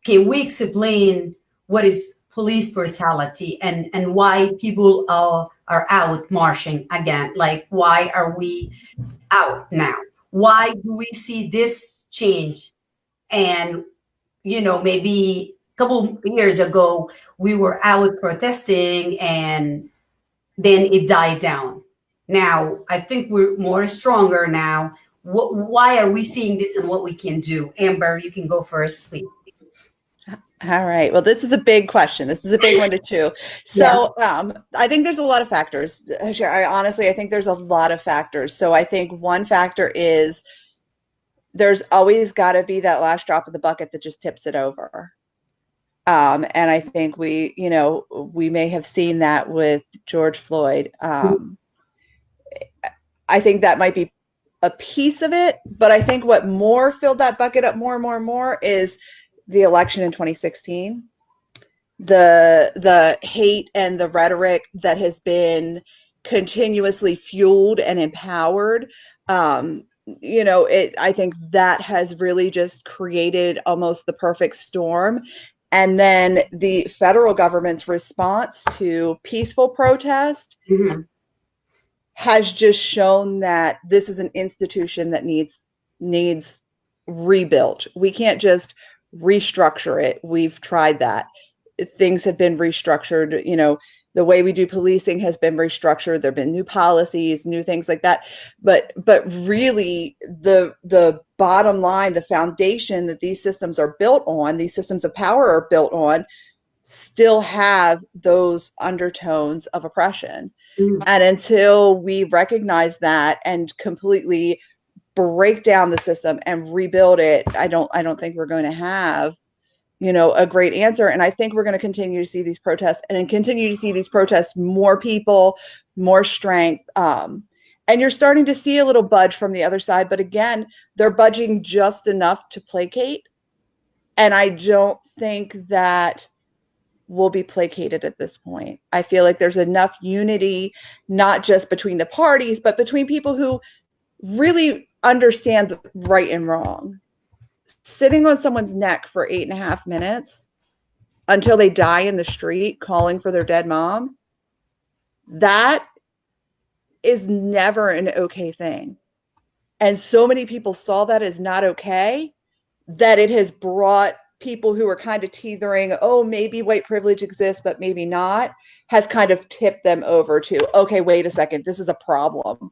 can we explain what is police brutality and why people are out marching again? Like, why are we out now? Why do we see this change? And, maybe a couple years ago, we were out protesting and then it died down. Now, I think we're more stronger now. Why are we seeing this and what we can do? Amber, you can go first, please. All right. Well, this is a big question. This is a big one to chew. So I think there's a lot of factors. I think there's a lot of factors. So I think one factor is there's always got to be that last drop of the bucket that just tips it over. And I think we may have seen that with George Floyd. I think that might be a piece of it, but I think what more filled that bucket up more and more and more is the election in 2016, the hate and the rhetoric that has been continuously fueled and empowered. I think that has really just created almost the perfect storm. And then the federal government's response to peaceful protest has just shown that this is an institution that needs rebuilt. We can't just restructure it. We've tried that. Things have been restructured. The way we do policing has been restructured. There have been new policies, new things like that. But really, the bottom line, the foundation that these systems are built on, these systems of power are built on, still have those undertones of oppression. And until we recognize that and completely break down the system and rebuild it, I don't think we're going to have a great answer. And I think we're going to continue to see these protests and continue to see these protests, more people, more strength. And you're starting to see a little budge from the other side, but again, they're budging just enough to placate. And I don't think that will be placated at this point. I feel like there's enough unity, not just between the parties, but between people who really understand the right and wrong. Sitting on someone's neck for 8.5 minutes until they die in the street calling for their dead mom, that is never an okay thing. And so many people saw that as not okay, that it has brought people who are kind of teetering, oh, maybe white privilege exists, but maybe not, has kind of tipped them over to, okay, wait a second, this is a problem.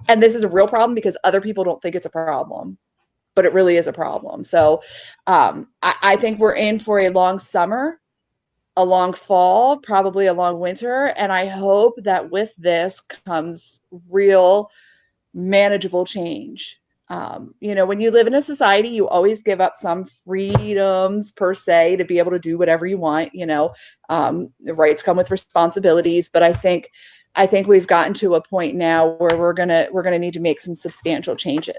And this is a real problem because other people don't think it's a problem, but it really is a problem. So I think we're in for a long summer, a long fall, probably a long winter. And I hope that with this comes real manageable change. When you live in a society, you always give up some freedoms per se to be able to do whatever you want. The rights come with responsibilities, but I think we've gotten to a point now where we're gonna need to make some substantial changes.